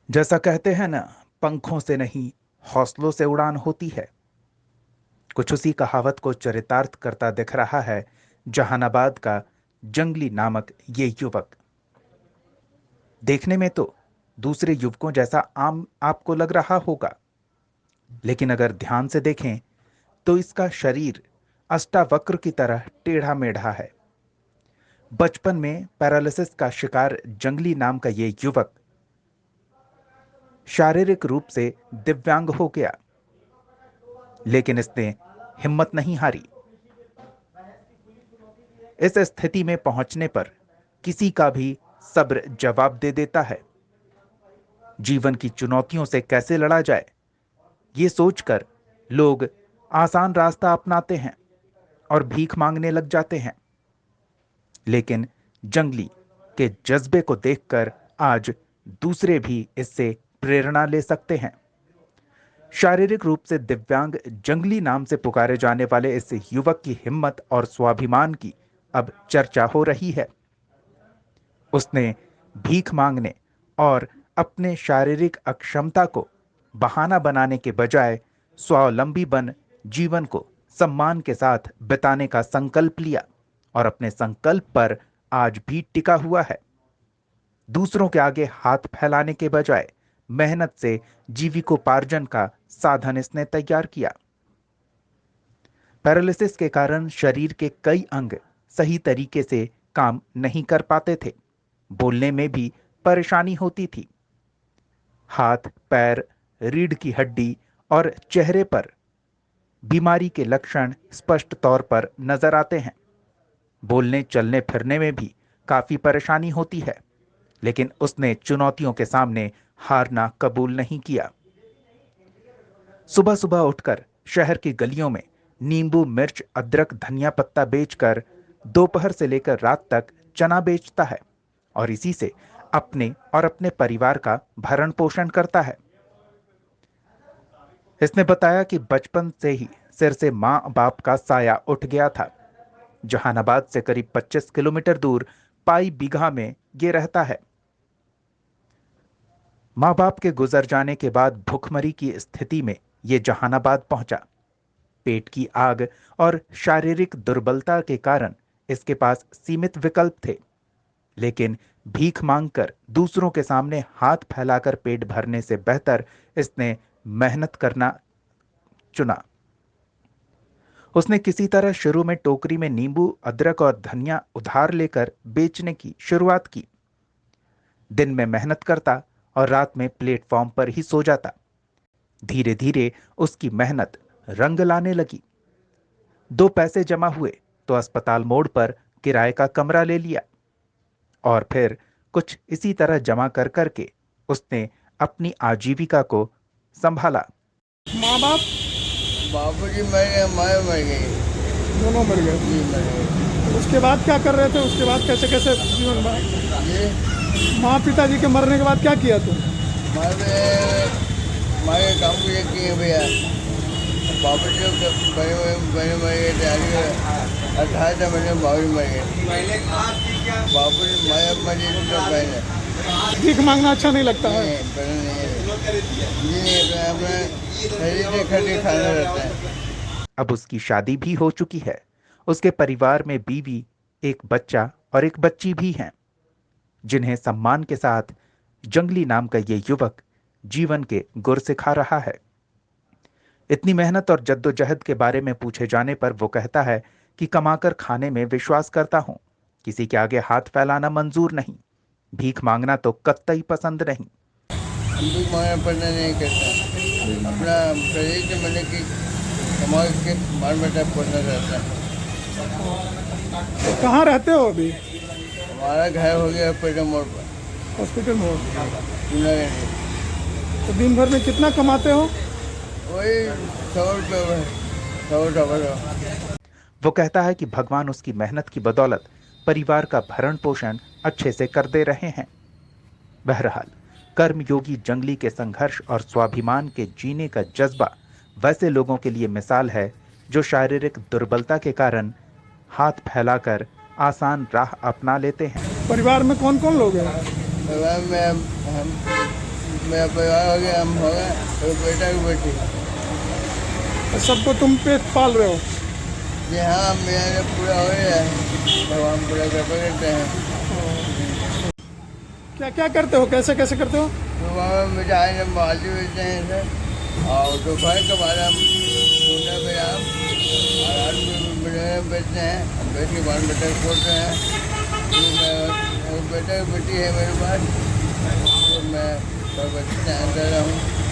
जैसा कहते हैं ना, पंखों से नहीं हौसलों से उड़ान होती है। कुछ उसी कहावत को चरितार्थ करता दिख रहा है जहानाबाद का जंगली नामक ये युवक। देखने में तो दूसरे युवकों जैसा आम आपको लग रहा होगा, लेकिन अगर ध्यान से देखें तो इसका शरीर अष्टावक्र की तरह टेढ़ा मेढ़ा है। बचपन में पैरालिसिस का शिकार जंगली नाम का ये युवक शारीरिक रूप से दिव्यांग हो गया, लेकिन इसने हिम्मत नहीं हारी। इस स्थिति में पहुंचने पर किसी का भी सब्र जवाब दे देता है। जीवन की चुनौतियों से कैसे लड़ा जाए, ये सोचकर लोग आसान रास्ता अपनाते हैं और भीख मांगने लग जाते हैं। लेकिन जंगली के जज्बे को देखकर आज दूसरे भी इससे प्रेरणा ले सकते हैं। शारीरिक रूप से दिव्यांग जंगली नाम से पुकारे जाने वाले इस युवक की हिम्मत और स्वाभिमान की अब चर्चा हो रही है। उसने भीख मांगने और अपने शारीरिक अक्षमता को बहाना बनाने के बजाय स्वावलंबी बन जीवन को सम्मान के साथ बिताने का संकल्प लिया और अपने संकल्प पर आज भी टिका हुआ है। दूसरों के आगे हाथ फैलाने के बजाय मेहनत से जीविकोपार्जन का साधन इसने तैयार किया। पैरालिसिस के कारण शरीर के कई अंग सही तरीके से काम नहीं कर पाते थे। बोलने में भी परेशानी होती थी। हाथ, पैर, रीढ़ की हड्डी और चेहरे पर बीमारी के लक्षण स्पष्ट तौर पर नजर आते हैं। बोलने चलने फिरने में भी काफी परेशानी होती है, लेकिन उसने चुनौतियों के सामने हारना कबूल नहीं किया। सुबह सुबह उठकर शहर की गलियों में नींबू, मिर्च, अदरक, धनिया पत्ता बेचकर दोपहर से लेकर रात तक चना बेचता है और इसी से अपने और अपने परिवार का भरण पोषण करता है। इसने बताया कि बचपन से ही सिर से मां बाप का साया उठ गया था। जहानाबाद से करीब 25 किलोमीटर दूर पाई बीघा में ये रहता है। मां बाप के गुजर जाने के बाद भुखमरी की स्थिति में ये जहानाबाद पहुंचा। पेट की आग और शारीरिक दुर्बलता के कारण इसके पास सीमित विकल्प थे, लेकिन भीख मांगकर दूसरों के सामने हाथ फैलाकर पेट भरने से बेहतर इसने मेहनत करना चुना। उसने किसी तरह शुरू में टोकरी में नींबू, अदरक और धनिया उधार लेकर बेचने की शुरुआत की। दिन में मेहनत करता और रात में प्लेटफॉर्म पर ही सो जाता। धीरे धीरे उसकी मेहनत रंग लाने लगी। 2 पैसे जमा हुए तो अस्पताल मोड़ पर किराए का कमरा ले लिया और फिर कुछ इसी तरह जमा कर करके उसने अपनी आजीविका को संभाला। माँ बाप बाबूजी मर गए, माँ मर गई। दोनों मर गए। जी मर गए। तो उसके बाद क्या कर रहे थे? उसके बाद कैसे कैसे जीवन में ये माँ पिताजी के मरने के बाद क्या किया तुम? हमारे हमारे काम को ये किए भैया। बाबूजी बने मर गए थे। 18 महीने बाबूजी मर गए। बाबूजी माया मरी तो पहले भीख मांगना अच्छा नहीं लगता है? नहीं, पहले नहीं है। अपने शरीर से खड़ी खाना रहता है। अब उसकी शादी भी हो चुकी है। उसके परिवार में बीवी, एक बच्चा और एक बच्ची भी हैं, जिन्हें सम्मान के साथ जंगली नाम का ये युवक जीवन के गुर सिखा रहा है। इतनी मेहनत और जद्दोजहद के बारे में पूछे जाने पर वो कहता है कि कमाकर खाने में विश्वास करता हूं, किसी के आगे हाथ फैलाना मंजूर नहीं, भीख मांगना तो कतई पसंद नहीं। हम भी माया पढ़ना नहीं करता। अपना शरीर से मैंने की कमा के मार बेटा पढ़ना रहता है। कहाँ रहते हो अभी? हमारा घर हो गया पेटा मोड़ पर। हॉस्पिटल में हो? चुनारी। तो दिन भर में कितना कमाते हो? वही 100 रुपये, 100 वो कहता है कि भगवान उसकी मेहनत की बदौलत परिवार का भरण पोषण अच्छे से कर दे रहे हैं। बहरहाल, कर्मयोगी जंगली के संघर्ष और स्वाभिमान के जीने का जज्बा वैसे लोगों के लिए मिसाल है जो शारीरिक दुर्बलता के कारण हाथ फैलाकर आसान राह अपना लेते हैं। परिवार में कौन कौन लोग हैं? परिवार में हम मेरा परिवार हो गया, हम हो गए, तो बेटा की बेटी। तो सबको तुम पे पाल रहे हो? जी हाँ, मेरा जब पूरा हो गया है भगवान पूरा कृपा करते हैं। क्या क्या करते हो, कैसे कैसे करते हो? सुबह में मिठाई हम बाल्टी बेचते हैं सर, और दोपहर के बाद हम टूटा बादाम और आलू बेचते हैं। बेच के बाद बेटा को खोलते हैं। फिर मैं बेटा की बेटी है मेरे पास, तो मैं सब बच्चे दे रहा हूँ।